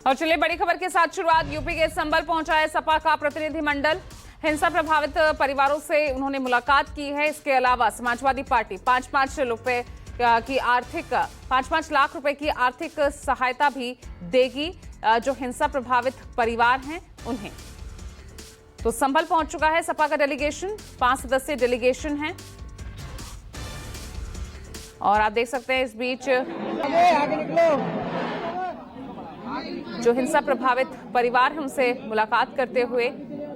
और चलिए बड़ी खबर के साथ शुरुआत। यूपी के संभल पहुंचा है सपा का प्रतिनिधिमंडल। हिंसा प्रभावित परिवारों से उन्होंने मुलाकात की है। इसके अलावा समाजवादी पार्टी 5-5 लाख रुपए की आर्थिक सहायता भी देगी जो हिंसा प्रभावित परिवार हैं उन्हें। तो संभल पहुंच चुका है सपा का डेलीगेशन, 5 सदस्यीय डेलीगेशन है। और आप देख सकते हैं इस बीच जो हिंसा प्रभावित परिवार है उनसे मुलाकात करते हुए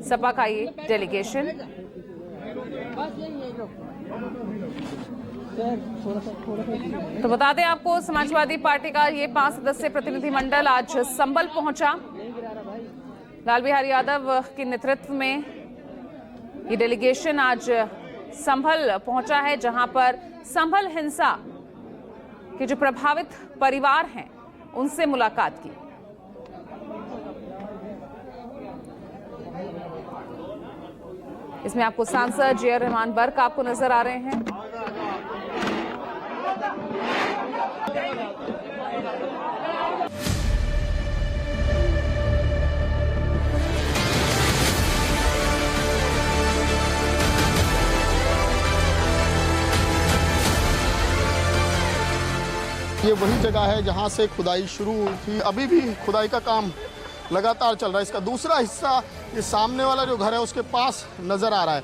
सपा का ये डेलीगेशन। तो बता दें आपको, समाजवादी पार्टी का ये 5 सदस्यीय प्रतिनिधिमंडल आज संभल पहुंचा। लाल बिहारी यादव के नेतृत्व में ये डेलीगेशन आज संभल पहुंचा है, जहां पर संभल हिंसा के जो प्रभावित परिवार हैं उनसे मुलाकात की। इसमें आपको सांसद जे आर रहमान बर्क आपको नजर आ रहे हैं। ये वही जगह है जहां से खुदाई शुरू हुई थी। अभी भी खुदाई का काम लगातार चल रहा है। इसका दूसरा हिस्सा ये सामने वाला जो घर है उसके पास नजर आ रहा है।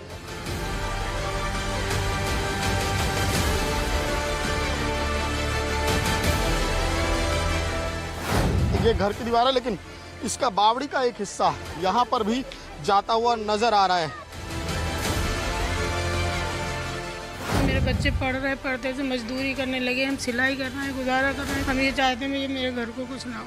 ये घर की दीवार है, लेकिन इसका बावड़ी का एक हिस्सा यहाँ पर भी जाता हुआ नजर आ रहा है। मेरे बच्चे पढ़ रहे, पढ़ते से मजदूरी करने लगे, हम सिलाई कर रहे हैं, गुजारा कर रहे हैं। हम ये चाहते हैं मेरे घर को कुछ ना हो।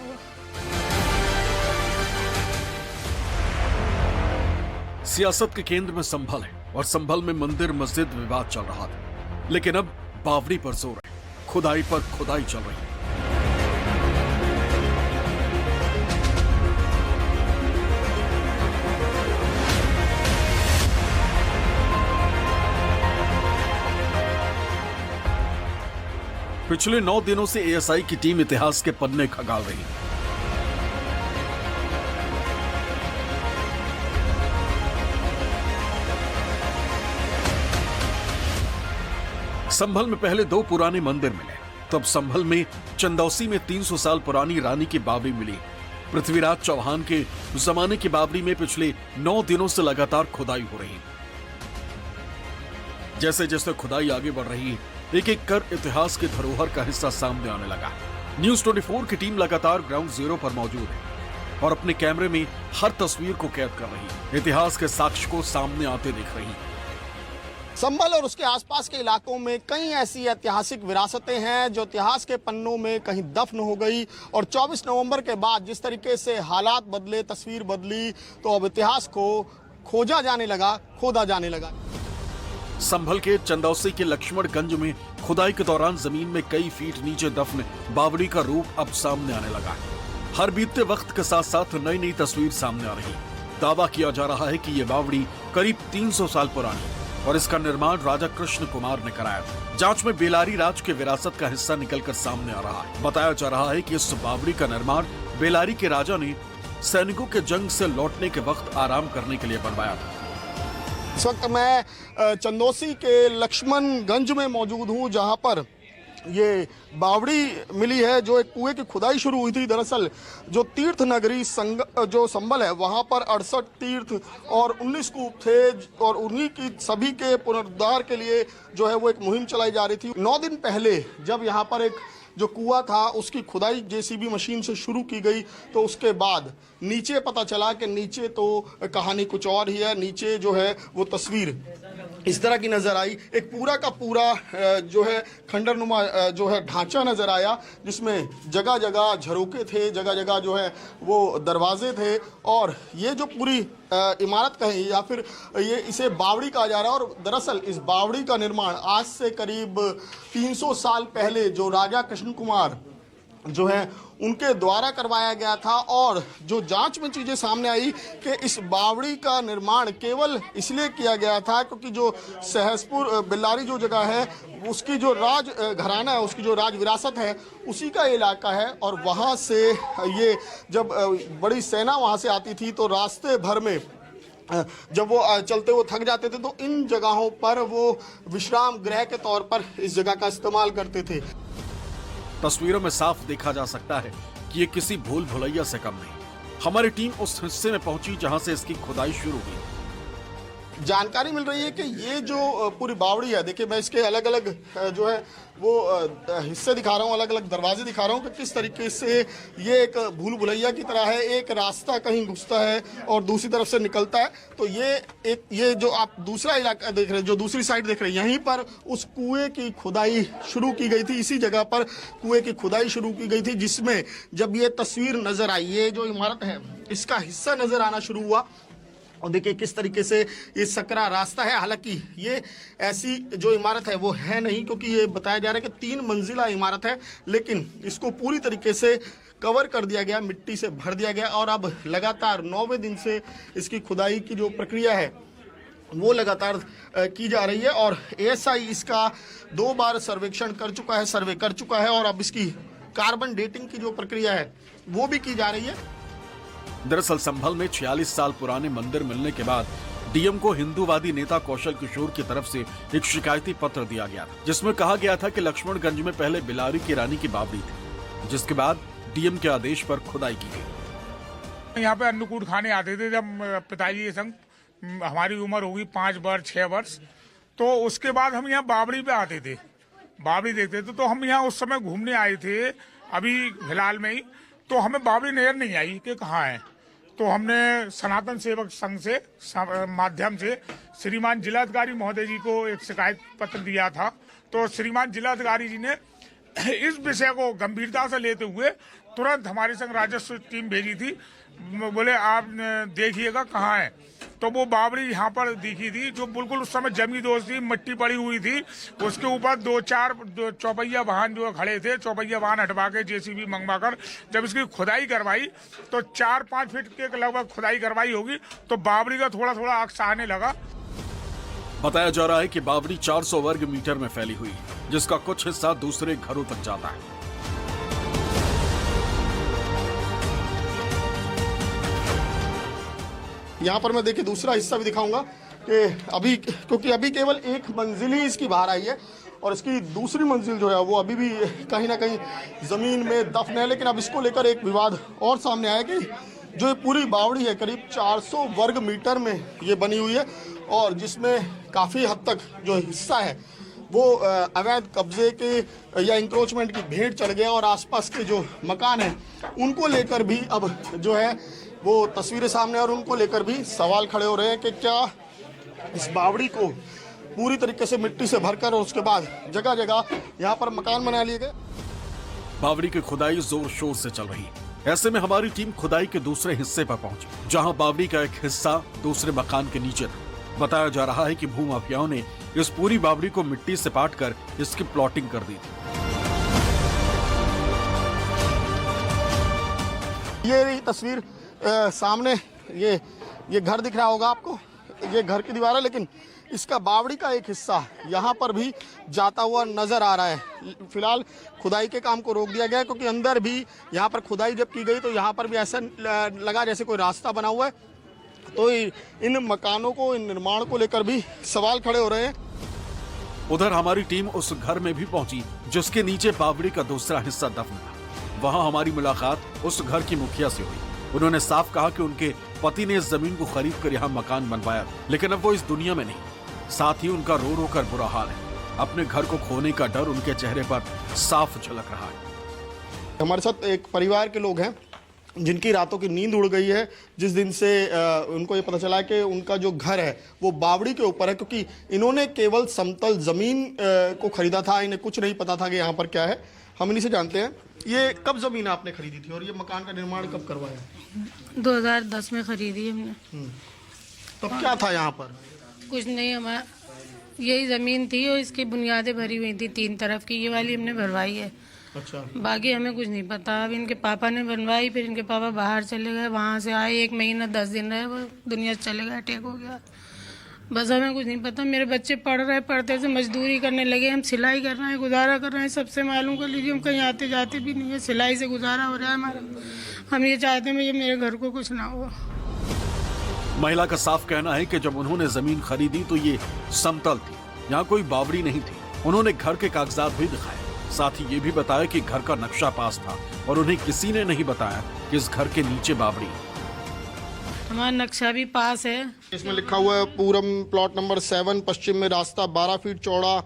सियासत के केंद्र में संभल है और संभल में मंदिर मस्जिद विवाद चल रहा था, लेकिन अब बावड़ी पर जोर है, खुदाई पर खुदाई चल रही है। पिछले 9 दिनों से एएसआई की टीम इतिहास के पन्ने खंगाल रही है। संभल में पहले 2 पुराने मंदिर मिले, तब संभल में चंदौसी में 300 साल पुरानी रानी की बावड़ी मिली। पृथ्वीराज चौहान के जमाने की बावड़ी में पिछले 9 दिनों से लगातार खुदाई हो रही है। जैसे जैसे खुदाई आगे बढ़ रही है, एक एक कर इतिहास के धरोहर का हिस्सा सामने आने लगा। न्यूज़ 24 की टीम लगातार ग्राउंड जीरो पर मौजूद है और अपने कैमरे में हर तस्वीर को कैद कर रही है। इतिहास के साक्ष्य को सामने आते दिख रही है। संभल और उसके आसपास के इलाकों में कई ऐसी ऐतिहासिक विरासतें हैं जो इतिहास के पन्नों में कहीं दफन हो गई। और 24 नवंबर के बाद जिस तरीके से हालात बदले, तस्वीर बदली, तो अब इतिहास को खोजा जाने लगा, खोदा जाने लगा। संभल के चंदौसी के लक्ष्मणगंज में खुदाई के दौरान जमीन में कई फीट नीचे दफन बावड़ी का रूप अब सामने आने लगा है। हर बीतते वक्त के साथ साथ नई नई तस्वीर सामने आ रही है। दावा किया जा रहा है कि ये बावड़ी करीब 300 साल पुरानी और इसका निर्माण राजा कृष्ण कुमार ने कराया था। जांच में बेलारी राज के विरासत का हिस्सा निकलकर सामने आ रहा है। बताया जा रहा है कि इस बावड़ी का निर्माण बेलारी के राजा ने सैनिकों के जंग से लौटने के वक्त आराम करने के लिए बनवाया था। इस वक्त मैं चंदौसी के लक्ष्मणगंज में मौजूद हूं, जहां पर ये बावड़ी मिली है जो एक कुएं की खुदाई शुरू हुई थी। दरअसल जो तीर्थ नगरी जो संभल है वहां पर 68 तीर्थ और 19 कूप थे और उन्हीं की सभी के पुनरुद्धार के लिए जो है वो एक मुहिम चलाई जा रही थी। 9 दिन पहले जब यहाँ पर एक जो कुआं था उसकी खुदाई जेसीबी मशीन से शुरू की गई, तो उसके बाद नीचे पता चला कि नीचे तो कहानी कुछ और ही है। नीचे जो है वो तस्वीर इस तरह की नजर आई। एक पूरा का पूरा जो है खंडरनुमा जो है ढांचा नजर आया, जिसमें जगह जगह झरोके थे, जगह जगह जो है वो दरवाजे थे। और ये जो पूरी इमारत कहें या फिर ये इसे बावड़ी कहा जा रहा है। और दरअसल इस बावड़ी का निर्माण आज से करीब 300 साल पहले जो राजा कृष्ण कुमार जो है उनके द्वारा करवाया गया था। और जो जांच में चीजें सामने आई कि इस बावड़ी का निर्माण केवल इसलिए किया गया था क्योंकि जो सहसपुर बेलारी जो जगह है उसकी जो राज घराना है, उसकी जो राज विरासत है, उसी का इलाका है। और वहाँ से ये जब बड़ी सेना वहाँ से आती थी तो रास्ते भर में जब वो चलते हुए थक जाते थे तो इन जगहों पर वो विश्राम गृह के तौर पर इस जगह का इस्तेमाल करते थे। तस्वीरों में साफ देखा जा सकता है कि ये किसी भूल भुलैया से कम नहीं। हमारी टीम उस हिस्से में पहुंची जहां से इसकी खुदाई शुरू हुई। जानकारी मिल रही है कि ये जो पूरी बावड़ी है, देखिए मैं इसके अलग अलग जो है वो हिस्से दिखा रहा हूँ, अलग अलग दरवाजे दिखा रहा हूँ कि किस तरीके से ये एक भूल भुलैया की तरह है। एक रास्ता कहीं घुसता है और दूसरी तरफ से निकलता है। तो ये जो आप दूसरा इलाका देख रहे हैं, जो दूसरी साइड देख रहे हैं, यहीं पर उस कुएं की खुदाई शुरू की गई थी। इसी जगह पर कुएं की खुदाई शुरू की गई थी, जिसमें जब ये तस्वीर नजर आई, ये जो इमारत है इसका हिस्सा नजर आना शुरू हुआ। और देखिए किस तरीके से ये सकरा रास्ता है। हालांकि ये ऐसी जो इमारत है वो है नहीं, क्योंकि ये बताया जा रहा है कि 3 मंजिला इमारत है, लेकिन इसको पूरी तरीके से कवर कर दिया गया, मिट्टी से भर दिया गया। और अब लगातार 9वें दिन से इसकी खुदाई की जो प्रक्रिया है वो लगातार की जा रही है। और एएसआई इसका 2 बार सर्वेक्षण कर चुका है, सर्वे कर चुका है। और अब इसकी कार्बन डेटिंग की जो प्रक्रिया है वो भी की जा रही है। दरअसल संभल में 46 साल पुराने मंदिर मिलने के बाद डीएम को हिंदूवादी नेता कौशल किशोर की तरफ से एक शिकायती पत्र दिया गया था, जिसमें कहा गया था कि लक्ष्मणगंज में पहले बिलारी की रानी की बावड़ी थी, जिसके बाद डीएम के आदेश पर खुदाई की गई। यहाँ पे अन्नकूट खाने आते थे जब पिताजी के संग, हमारी उम्र होगी 5 वर्ष 6 वर्ष, तो उसके बाद हम यहाँ बावड़ी पे आते थे, बावड़ी देखते थे। तो हम यहाँ उस समय घूमने आए थे अभी फिलहाल में ही, तो हमें बावड़ी नजर नहीं आई कि कहाँ है। तो हमने सनातन सेवक संघ से माध्यम से श्रीमान जिलाधिकारी महोदय जी को एक शिकायत पत्र दिया था। तो श्रीमान जिलाधिकारी जी ने इस विषय को गंभीरता से लेते हुए तुरंत हमारे संग राजस्व टीम भेजी थी। बोले आप देखिएगा कहाँ है। तो वो बावड़ी यहाँ पर दिखी थी, जो बिल्कुल उस समय जमी दोष थी, मिट्टी पड़ी हुई थी। उसके ऊपर 2-4 चौपहिया वाहन जो खड़े थे, चौपहिया वाहन हटवा के जेसीबी मंगवा कर जब इसकी खुदाई करवाई तो 4-5 फीट के लगभग खुदाई करवाई होगी। तो बावड़ी का थोड़ा थोड़ा आग सहने लगा। बताया जा रहा है कि बावड़ी 400 वर्ग मीटर में फैली हुई है, जिसका कुछ हिस्सा दूसरे घरों तक जाता है। यहाँ पर मैं देखिए दूसरा हिस्सा भी दिखाऊंगा कि क्योंकि अभी केवल 1 मंजिल ही इसकी बाहर आई है और इसकी दूसरी मंजिल जो है वो अभी भी कहीं ना कहीं ज़मीन में दफन है। लेकिन अब इसको लेकर एक विवाद और सामने आया कि जो ये पूरी बावड़ी है करीब 400 वर्ग मीटर में ये बनी हुई है, और जिसमें काफ़ी हद तक जो हिस्सा है वो अवैध कब्जे के या इंक्रोचमेंट की भेंट चढ़ गया। और आसपास के जो मकान हैं उनको लेकर भी अब जो है वो तस्वीरें सामने, और उनको लेकर भी सवाल खड़े हो रहे हैं कि क्या इस बावड़ी को पूरी तरीके से मिट्टी से भरकर और उसके बाद जगह जगह यहाँ पर मकान बना लिए गए। बावड़ी की खुदाई जोर शोर से चल रही है। ऐसे में हमारी टीम खुदाई के दूसरे हिस्से पर पहुंची, जहां बावड़ी का एक हिस्सा दूसरे मकान के नीचे था। बताया जा रहा है कि भूमाफियाओं ने इस पूरी बावड़ी को मिट्टी से पाट कर इसकी प्लॉटिंग कर दी थी। ये रही तस्वीर सामने, ये घर दिख रहा होगा आपको, ये घर की दीवार है, लेकिन इसका बावड़ी का एक हिस्सा यहाँ पर भी जाता हुआ नजर आ रहा है। फिलहाल खुदाई के काम को रोक दिया गया है, क्योंकि अंदर भी यहाँ पर खुदाई जब की गई तो यहाँ पर भी ऐसा लगा जैसे कोई रास्ता बना हुआ है। तो इन मकानों को, इन निर्माण को लेकर भी सवाल खड़े हो रहे हैं। उधर हमारी टीम उस घर में भी पहुंची जिसके नीचे बावड़ी का दूसरा हिस्सा दफन था। वहां हमारी मुलाकात उस घर की मुखिया से हुई। उन्होंने साफ कहा कि उनके पति ने इस जमीन को खरीद कर यहाँ मकान बनवाया, लेकिन अब वो इस दुनिया में नहीं। साथ ही उनका रो रो कर बुरा हाल है। अपने घर को खोने का डर उनके चेहरे पर साफ झलक रहा है। हमारे साथ एक परिवार के लोग हैं जिनकी रातों की नींद उड़ गई है जिस दिन से उनको ये पता चला कि उनका जो घर है वो बावड़ी के ऊपर है, क्योंकि इन्होंने केवल समतल जमीन को खरीदा था, इन्हें कुछ नहीं पता था कि यहाँ पर क्या है। हम इन्हीं से जानते हैं, ये कब जमीन आपने खरीदी थी और ये मकान का निर्माण कब करवाया? 2010 में खरीदी हमने। तब क्या था यहाँ पर? कुछ नहीं, हमारा यही ज़मीन थी और इसकी बुनियादें भरी हुई थी 3 तरफ की, ये वाली हमने भरवाई है। अच्छा। बाकी हमें कुछ नहीं पता। अब इनके पापा ने बनवाई, फिर इनके पापा बाहर चले गए, वहाँ से आए 1 महीना 10 दिन रहे, वो दुनिया से चले गए, अटैक हो गया। बस हमें कुछ नहीं पता। मेरे बच्चे पढ़ रहे, पढ़ते से मजदूरी करने लगे, हम सिलाई कर रहे हैं, गुजारा कर रहे हैं। सबसे मालूम कर लीजिए, हम कहीं आते जाते भी नहीं है, सिलाई से गुजारा हो रहा है हमारा। हम ये चाहते हैं ये मेरे घर को कुछ ना हो। महिला का साफ कहना है कि जब उन्होंने जमीन खरीदी तो ये समतल थी, यहाँ कोई बावड़ी नहीं थी। उन्होंने घर के कागजात भी दिखाए, साथ ही ये भी बताया कि घर का नक्शा पास था और उन्हें किसी ने नहीं बताया कि इस घर के नीचे बावड़ी। हमारा नक्शा भी पास है। इसमें लिखा हुआ है पूरम प्लॉट नंबर 7, पश्चिम में रास्ता 12 फीट चौड़ा,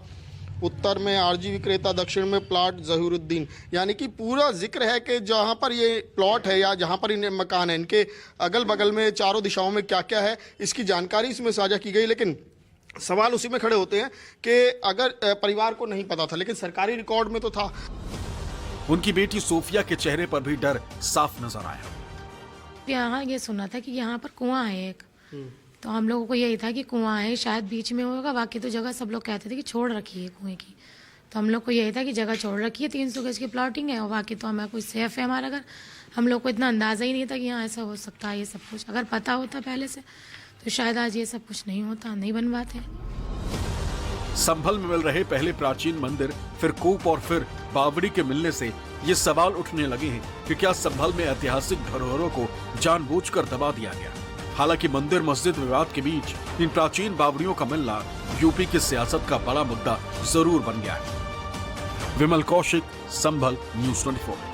उत्तर में आरजी विक्रेता, दक्षिण में प्लॉट जहीरुद्दीन। यानी कि पूरा जिक्र है कि जहां पर ये प्लॉट है या जहां पर इन मकान है, इनके अगल बगल में चारों दिशाओं में क्या क्या है, इसकी जानकारी इसमें साझा की गई। लेकिन सवाल उसी में खड़े होते हैं कि अगर परिवार को नहीं पता था, लेकिन सरकारी रिकॉर्ड में तो था। उनकी बेटी सोफिया के चेहरे पर भी डर साफ नजर आया। यहाँ ये सुना था कि यहाँ पर कुआं है एक, तो हम लोगों को यही था कि कुआं है, शायद बीच में होगा। बाकी तो जगह सब लोग कहते थे कि छोड़ रखी है कुएं की, तो हम लोग को यही था कि जगह छोड़ रखी है, 300 गज की प्लॉटिंग है और बाकी तो हमें कोई सेफ है हमारा घर। हम लोग को इतना अंदाजा ही नहीं था कि यहाँ ऐसा हो सकता है। ये सब कुछ अगर पता होता पहले से तो शायद आज ये सब कुछ नहीं होता, नहीं बनवाते। संभल में मिल रहे पहले प्राचीन मंदिर, फिर कूप और फिर बावड़ी के मिलने से ये सवाल उठने लगे हैं कि क्या संभल में ऐतिहासिक धरोहरों को जानबूझकर दबा दिया गया। हालांकि मंदिर मस्जिद विवाद के बीच इन प्राचीन बावड़ियों का मिलना यूपी की सियासत का बड़ा मुद्दा जरूर बन गया है। विमल कौशिक, संभल, न्यूज़ 24।